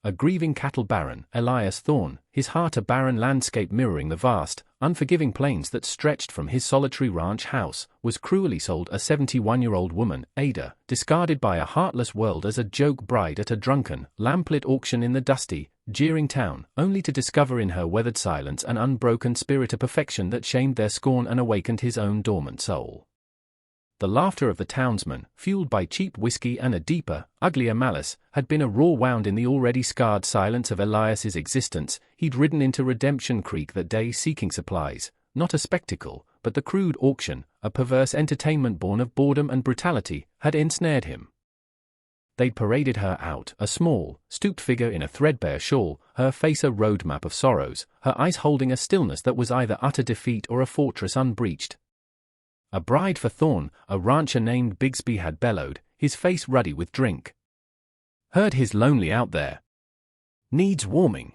a grieving cattle baron, Elias Thorne, his heart a barren landscape mirroring the vast, unforgiving plains that stretched from his solitary ranch house, was cruelly sold a 71-year-old woman, Ada, discarded by a heartless world as a joke bride at a drunken, lamplit auction in the dusty, jeering town, only to discover in her weathered silence an unbroken spirit of perfection that shamed their scorn and awakened his own dormant soul. The laughter of the townsmen, fueled by cheap whiskey and a deeper, uglier malice, had been a raw wound in the already scarred silence of Elias's existence. He'd ridden into Redemption Creek that day seeking supplies, not a spectacle, but the crude auction, a perverse entertainment born of boredom and brutality, had ensnared him. They'd paraded her out, a small, stooped figure in a threadbare shawl, her face a road map of sorrows, her eyes holding a stillness that was either utter defeat or a fortress unbreached. A bride for Thorne, a rancher named Bigsby had bellowed, his face ruddy with drink. Heard he's lonely out there. Needs warming.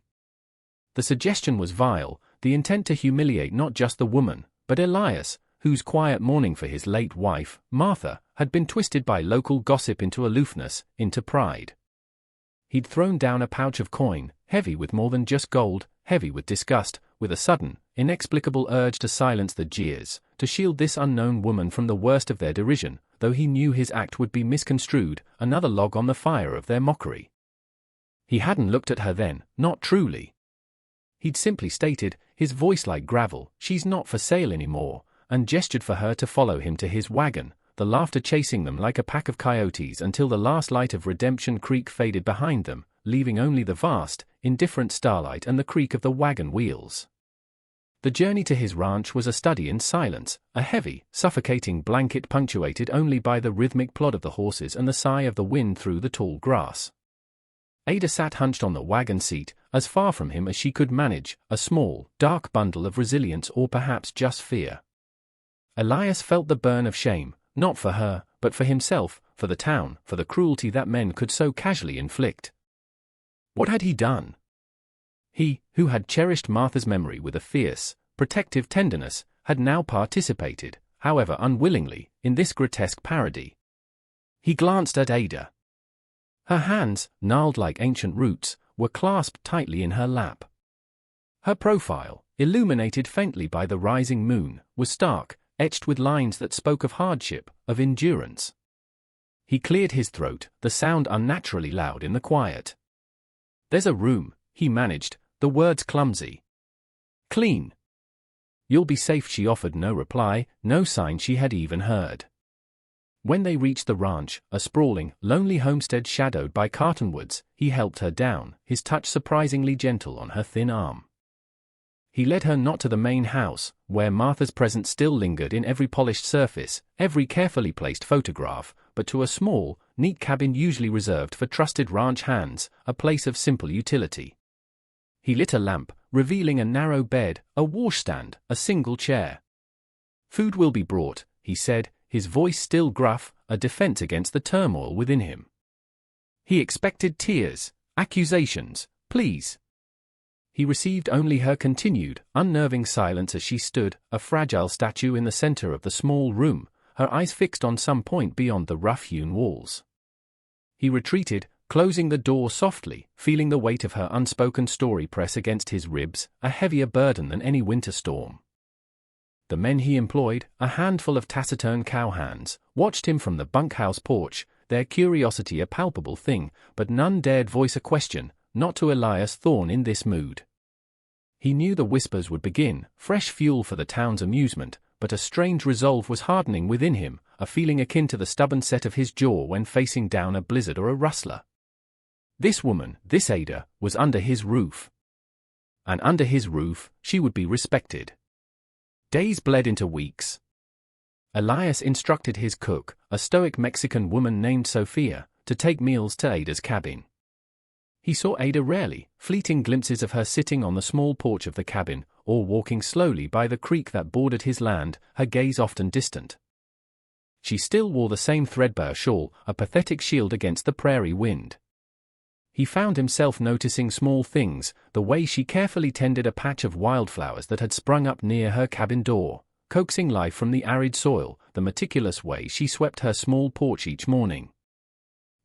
The suggestion was vile, the intent to humiliate not just the woman, but Elias, whose quiet mourning for his late wife, Martha, had been twisted by local gossip into aloofness, into pride. He'd thrown down a pouch of coin, heavy with more than just gold, heavy with disgust, with a sudden, inexplicable urge to silence the jeers, to shield this unknown woman from the worst of their derision, though he knew his act would be misconstrued, another log on the fire of their mockery. He hadn't looked at her then, not truly. He'd simply stated, his voice like gravel, "She's not for sale anymore," and gestured for her to follow him to his wagon, the laughter chasing them like a pack of coyotes until the last light of Redemption Creek faded behind them, leaving only the vast, indifferent starlight and the creak of the wagon wheels. The journey to his ranch was a study in silence, a heavy, suffocating blanket punctuated only by the rhythmic plod of the horses and the sigh of the wind through the tall grass. Ada sat hunched on the wagon seat, as far from him as she could manage, a small, dark bundle of resilience or perhaps just fear. Elias felt the burn of shame, not for her, but for himself, for the town, for the cruelty that men could so casually inflict. What had he done? He, who had cherished Martha's memory with a fierce, protective tenderness, had now participated, however unwillingly, in this grotesque parody. He glanced at Ada. Her hands, gnarled like ancient roots, were clasped tightly in her lap. Her profile, illuminated faintly by the rising moon, was stark, etched with lines that spoke of hardship, of endurance. He cleared his throat, the sound unnaturally loud in the quiet. "There's a room," he managed, the words clumsy. "Clean." "You'll be safe," she offered no reply, no sign she had even heard. When they reached the ranch, a sprawling, lonely homestead shadowed by cottonwoods, he helped her down, his touch surprisingly gentle on her thin arm. He led her not to the main house, where Martha's presence still lingered in every polished surface, every carefully placed photograph, but to a small, neat cabin usually reserved for trusted ranch hands, a place of simple utility. He lit a lamp, revealing a narrow bed, a washstand, a single chair. "Food will be brought," he said, his voice still gruff, a defense against the turmoil within him. He expected tears, accusations, pleas. He received only her continued, unnerving silence as she stood, a fragile statue in the center of the small room, her eyes fixed on some point beyond the rough-hewn walls. He retreated, closing the door softly, feeling the weight of her unspoken story press against his ribs, a heavier burden than any winter storm. The men he employed, a handful of taciturn cowhands, watched him from the bunkhouse porch, their curiosity a palpable thing, but none dared voice a question, not to Elias Thorne in this mood. He knew the whispers would begin, fresh fuel for the town's amusement, but a strange resolve was hardening within him, a feeling akin to the stubborn set of his jaw when facing down a blizzard or a rustler. This woman, this Ada, was under his roof. And under his roof, she would be respected. Days bled into weeks. Elias instructed his cook, a stoic Mexican woman named Sophia, to take meals to Ada's cabin. He saw Ada rarely, fleeting glimpses of her sitting on the small porch of the cabin, or walking slowly by the creek that bordered his land, her gaze often distant. She still wore the same threadbare shawl, a pathetic shield against the prairie wind. He found himself noticing small things, the way she carefully tended a patch of wildflowers that had sprung up near her cabin door, coaxing life from the arid soil, the meticulous way she swept her small porch each morning.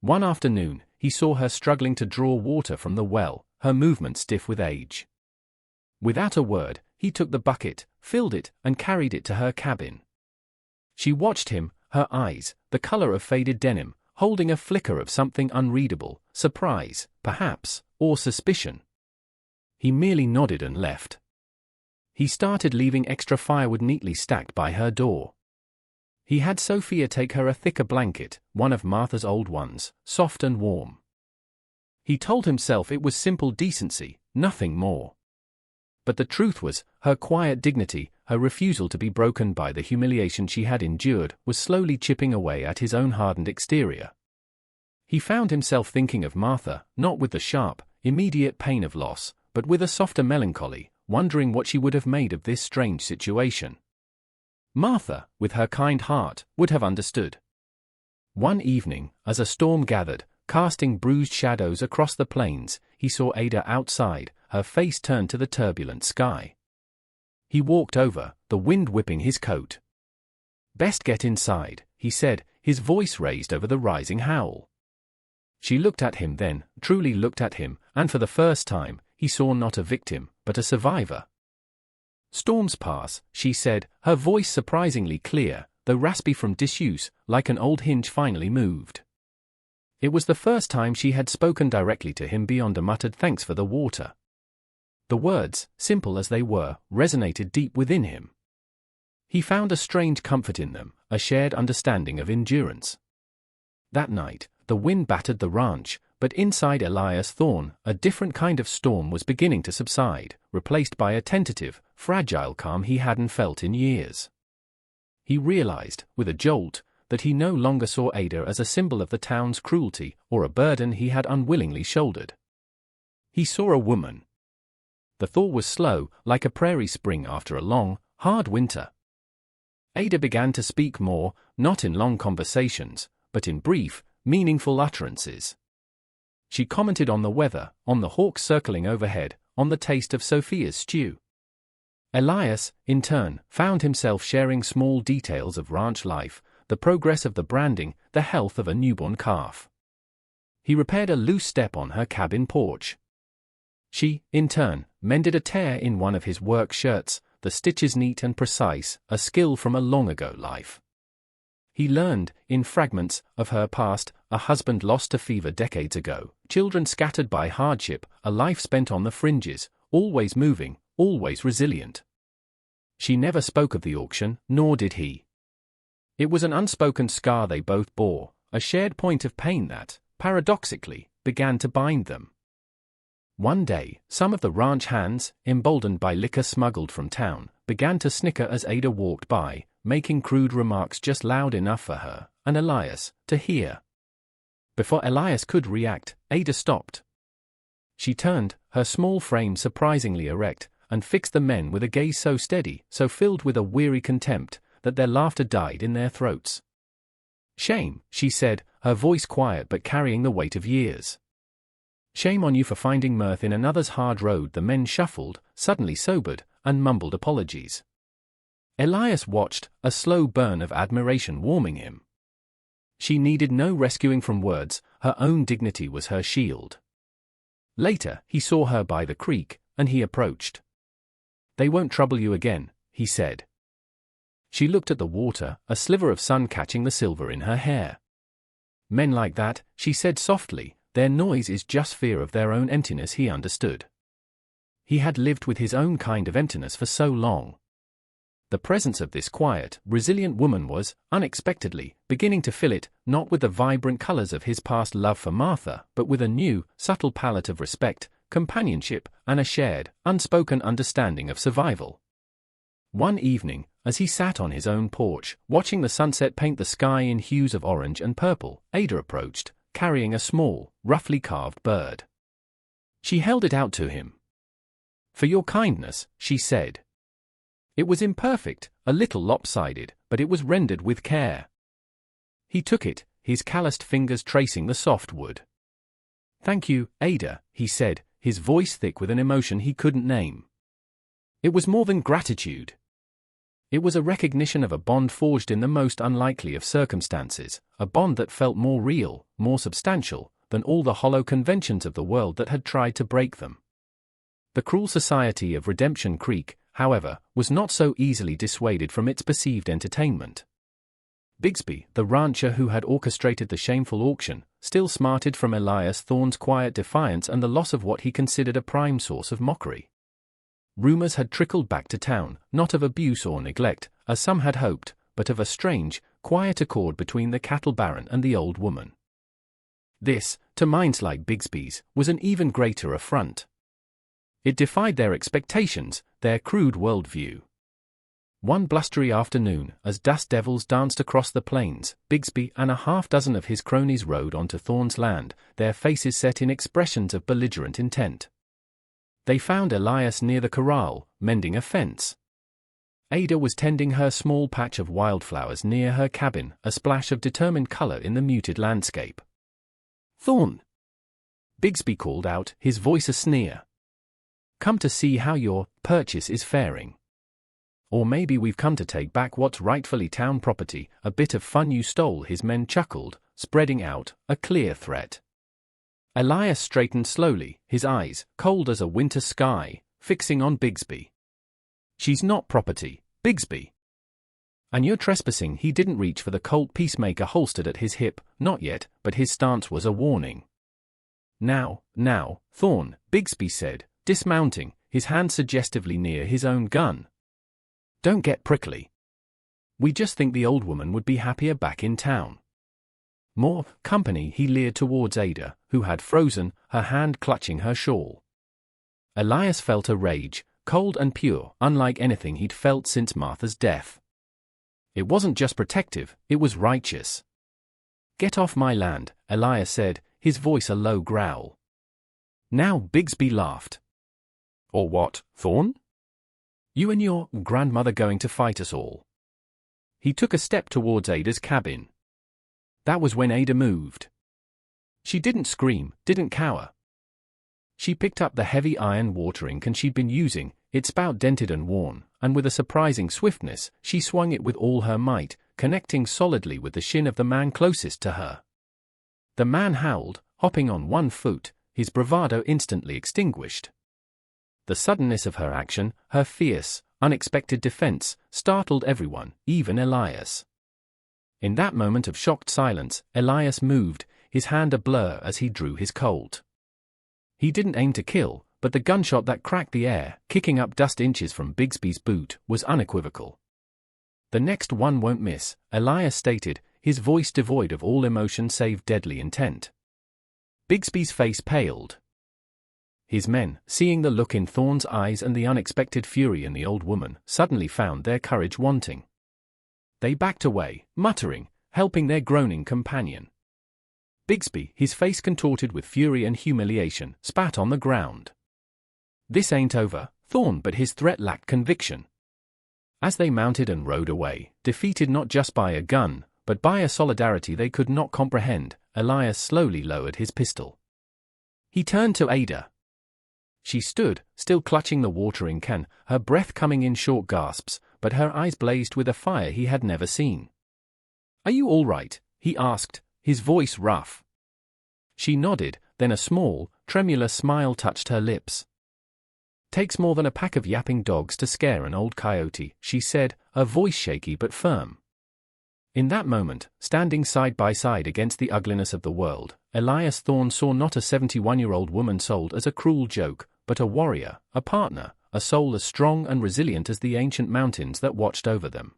One afternoon, he saw her struggling to draw water from the well, her movement stiff with age. Without a word, he took the bucket, filled it, and carried it to her cabin. She watched him, her eyes, the color of faded denim, holding a flicker of something unreadable, surprise, perhaps, or suspicion. He merely nodded and left. He started leaving extra firewood neatly stacked by her door. He had Sophia take her a thicker blanket, one of Martha's old ones, soft and warm. He told himself it was simple decency, nothing more. But the truth was, her quiet dignity, her refusal to be broken by the humiliation she had endured, was slowly chipping away at his own hardened exterior. He found himself thinking of Martha, not with the sharp, immediate pain of loss, but with a softer melancholy, wondering what she would have made of this strange situation. Martha, with her kind heart, would have understood. One evening, as a storm gathered, casting bruised shadows across the plains, he saw Ada outside, her face turned to the turbulent sky. He walked over, the wind whipping his coat. "Best get inside," he said, his voice raised over the rising howl. She looked at him then, truly looked at him, and for the first time, he saw not a victim, but a survivor. "Storms pass," she said, her voice surprisingly clear, though raspy from disuse, like an old hinge finally moved. It was the first time she had spoken directly to him beyond a muttered thanks for the water. The words, simple as they were, resonated deep within him. He found a strange comfort in them, a shared understanding of endurance. That night, the wind battered the ranch, but inside Elias Thorne, a different kind of storm was beginning to subside, replaced by a tentative, fragile calm he hadn't felt in years. He realized, with a jolt, that he no longer saw Ada as a symbol of the town's cruelty or a burden he had unwillingly shouldered. He saw a woman. The thaw was slow, like a prairie spring after a long, hard winter. Ada began to speak more, not in long conversations, but in brief, meaningful utterances. She commented on the weather, on the hawks circling overhead, on the taste of Sophia's stew. Elias, in turn, found himself sharing small details of ranch life, the progress of the branding, the health of a newborn calf. He repaired a loose step on her cabin porch. She, in turn, mended a tear in one of his work shirts, the stitches neat and precise, a skill from a long-ago life. He learned, in fragments, of her past, a husband lost to fever decades ago, children scattered by hardship, a life spent on the fringes, always moving, always resilient. She never spoke of the auction, nor did he. It was an unspoken scar they both bore, a shared point of pain that, paradoxically, began to bind them. One day, some of the ranch hands, emboldened by liquor smuggled from town, began to snicker as Ada walked by, making crude remarks just loud enough for her, and Elias, to hear. Before Elias could react, Ada stopped. She turned, her small frame surprisingly erect, and fixed the men with a gaze so steady, so filled with a weary contempt, that their laughter died in their throats. "Shame," she said, her voice quiet but carrying the weight of years. "Shame on you for finding mirth in another's hard road." The men shuffled, suddenly sobered, and mumbled apologies. Elias watched, a slow burn of admiration warming him. She needed no rescuing from words, her own dignity was her shield. Later, he saw her by the creek, and he approached. "They won't trouble you again," he said. She looked at the water, a sliver of sun catching the silver in her hair. "Men like that," she said softly, "their noise is just fear of their own emptiness." He understood. He had lived with his own kind of emptiness for so long. The presence of this quiet, resilient woman was, unexpectedly, beginning to fill it, not with the vibrant colors of his past love for Martha, but with a new, subtle palette of respect, companionship, and a shared, unspoken understanding of survival. One evening, as he sat on his own porch, watching the sunset paint the sky in hues of orange and purple, Ada approached, carrying a small, roughly carved bird. She held it out to him. "For your kindness," she said. It was imperfect, a little lopsided, but it was rendered with care. He took it, his calloused fingers tracing the soft wood. "Thank you, Ada," he said, his voice thick with an emotion he couldn't name. It was more than gratitude. It was a recognition of a bond forged in the most unlikely of circumstances, a bond that felt more real, more substantial, than all the hollow conventions of the world that had tried to break them. The cruel society of Redemption Creek, however, was not so easily dissuaded from its perceived entertainment. Bigsby, the rancher who had orchestrated the shameful auction, still smarted from Elias Thorne's quiet defiance and the loss of what he considered a prime source of mockery. Rumors had trickled back to town, not of abuse or neglect, as some had hoped, but of a strange, quiet accord between the cattle baron and the old woman. This, to minds like Bigsby's, was an even greater affront. It defied their expectations, their crude worldview. One blustery afternoon, as dust devils danced across the plains, Bigsby and a half-dozen of his cronies rode onto Thorne's land, their faces set in expressions of belligerent intent. They found Elias near the corral, mending a fence. Ada was tending her small patch of wildflowers near her cabin, a splash of determined color in the muted landscape. "Thorne!" Bigsby called out, his voice a sneer. "Come to see how your purchase is faring. Or maybe we've come to take back what's rightfully town property, a bit of fun you stole," his men chuckled, spreading out, a clear threat. Elias straightened slowly, his eyes, cold as a winter sky, fixing on Bigsby. "She's not property, Bigsby. And you're trespassing." He didn't reach for the Colt Peacemaker holstered at his hip, not yet, but his stance was a warning. Now, Thorne," Bigsby said, dismounting, his hand suggestively near his own gun. "Don't get prickly. We just think the old woman would be happier back in town." "More company," he leered towards Ada, who had frozen, her hand clutching her shawl. Elias felt a rage, cold and pure, unlike anything he'd felt since Martha's death. It wasn't just protective, it was righteous. "Get off my land," Elias said, his voice a low growl. Now Bigsby laughed. "Or what, Thorne? You and your grandmother going to fight us all?" He took a step towards Ada's cabin. That was when Ada moved. She didn't scream, didn't cower. She picked up the heavy iron watering can she'd been using, its spout dented and worn, and with a surprising swiftness, she swung it with all her might, connecting solidly with the shin of the man closest to her. The man howled, hopping on one foot, his bravado instantly extinguished. The suddenness of her action, her fierce, unexpected defense, startled everyone, even Elias. In that moment of shocked silence, Elias moved, his hand a blur as he drew his Colt. He didn't aim to kill, but the gunshot that cracked the air, kicking up dust inches from Bigsby's boot, was unequivocal. "The next one won't miss," Elias stated, his voice devoid of all emotion save deadly intent. Bigsby's face paled. His men, seeing the look in Thorne's eyes and the unexpected fury in the old woman, suddenly found their courage wanting. They backed away, muttering, helping their groaning companion. Bigsby, his face contorted with fury and humiliation, spat on the ground. "This ain't over, Thorne," but his threat lacked conviction. As they mounted and rode away, defeated not just by a gun, but by a solidarity they could not comprehend, Elias slowly lowered his pistol. He turned to Ada. She stood, still clutching the watering can, her breath coming in short gasps, but her eyes blazed with a fire he had never seen. "Are you all right?" he asked, his voice rough. She nodded, then a small, tremulous smile touched her lips. "Takes more than a pack of yapping dogs to scare an old coyote," she said, her voice shaky but firm. In that moment, standing side by side against the ugliness of the world, Elias Thorne saw not a 71-year-old woman sold as a cruel joke, but a warrior, a partner, a soul as strong and resilient as the ancient mountains that watched over them.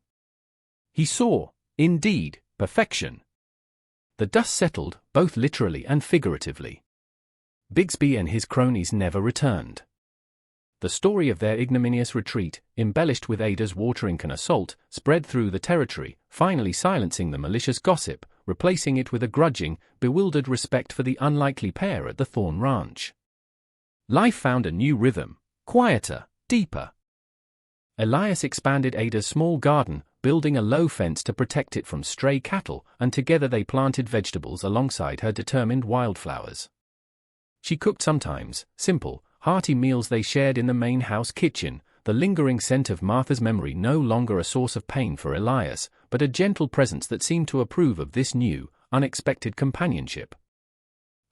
He saw, indeed, perfection. The dust settled, both literally and figuratively. Bigsby and his cronies never returned. The story of their ignominious retreat, embellished with Ada's watering can assault, spread through the territory, finally silencing the malicious gossip, replacing it with a grudging, bewildered respect for the unlikely pair at the Thorne Ranch. Life found a new rhythm, quieter, deeper. Elias expanded Ada's small garden, building a low fence to protect it from stray cattle, and together they planted vegetables alongside her determined wildflowers. She cooked sometimes, simple, hearty meals they shared in the main house kitchen, the lingering scent of Martha's memory no longer a source of pain for Elias, but a gentle presence that seemed to approve of this new, unexpected companionship.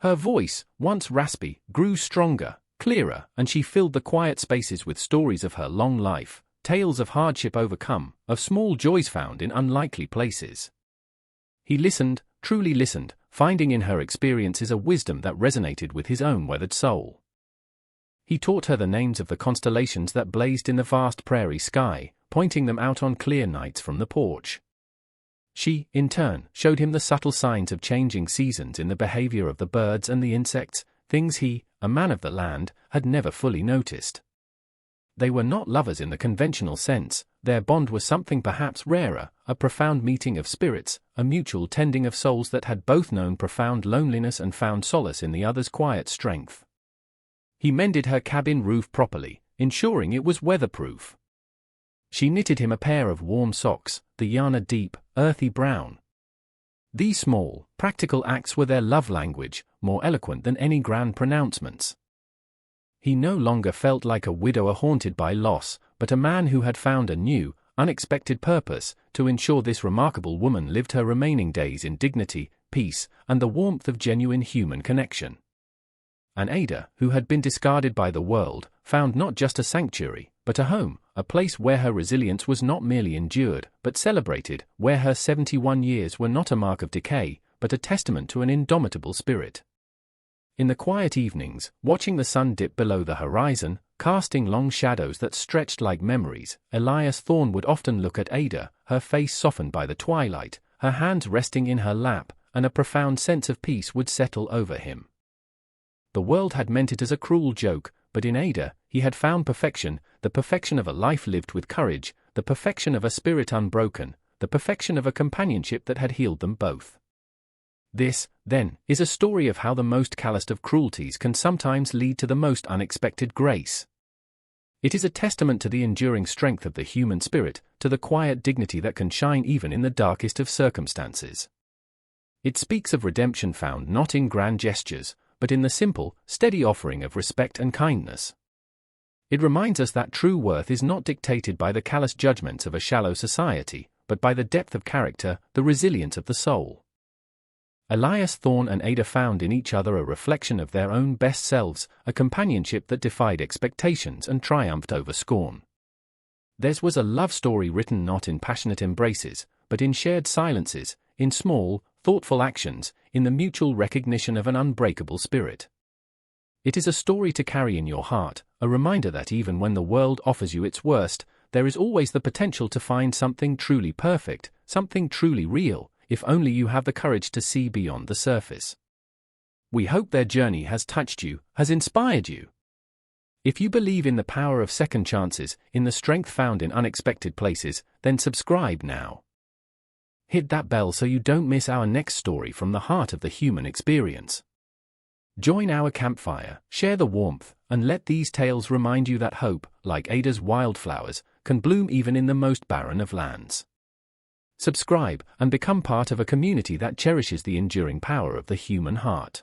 Her voice, once raspy, grew stronger, clearer, and she filled the quiet spaces with stories of her long life, tales of hardship overcome, of small joys found in unlikely places. He listened, truly listened, finding in her experiences a wisdom that resonated with his own weathered soul. He taught her the names of the constellations that blazed in the vast prairie sky, pointing them out on clear nights from the porch. She, in turn, showed him the subtle signs of changing seasons in the behavior of the birds and the insects, things he, a man of the land, had never fully noticed. They were not lovers in the conventional sense, their bond was something perhaps rarer, a profound meeting of spirits, a mutual tending of souls that had both known profound loneliness and found solace in the other's quiet strength. He mended her cabin roof properly, ensuring it was weatherproof. She knitted him a pair of warm socks, the yarn a deep, earthy brown. These small, practical acts were their love language, more eloquent than any grand pronouncements. He no longer felt like a widower haunted by loss, but a man who had found a new, unexpected purpose to ensure this remarkable woman lived her remaining days in dignity, peace, and the warmth of genuine human connection. And Ada, who had been discarded by the world, found not just a sanctuary, but a home, a place where her resilience was not merely endured, but celebrated, where her 71 years were not a mark of decay, but a testament to an indomitable spirit. In the quiet evenings, watching the sun dip below the horizon, casting long shadows that stretched like memories, Elias Thorne would often look at Ada, her face softened by the twilight, her hands resting in her lap, and a profound sense of peace would settle over him. The world had meant it as a cruel joke, but in Ada, he had found perfection, the perfection of a life lived with courage, the perfection of a spirit unbroken, the perfection of a companionship that had healed them both. This, then, is a story of how the most calloused of cruelties can sometimes lead to the most unexpected grace. It is a testament to the enduring strength of the human spirit, to the quiet dignity that can shine even in the darkest of circumstances. It speaks of redemption found not in grand gestures, but in the simple, steady offering of respect and kindness. It reminds us that true worth is not dictated by the callous judgments of a shallow society, but by the depth of character, the resilience of the soul. Elias Thorne and Ada found in each other a reflection of their own best selves, a companionship that defied expectations and triumphed over scorn. Theirs was a love story written not in passionate embraces, but in shared silences, in small, thoughtful actions, in the mutual recognition of an unbreakable spirit. It is a story to carry in your heart, a reminder that even when the world offers you its worst, there is always the potential to find something truly perfect, something truly real, if only you have the courage to see beyond the surface. We hope their journey has touched you, has inspired you. If you believe in the power of second chances, in the strength found in unexpected places, then subscribe now. Hit that bell so you don't miss our next story from the heart of the human experience. Join our campfire, share the warmth, and let these tales remind you that hope, like Ada's wildflowers, can bloom even in the most barren of lands. Subscribe and become part of a community that cherishes the enduring power of the human heart.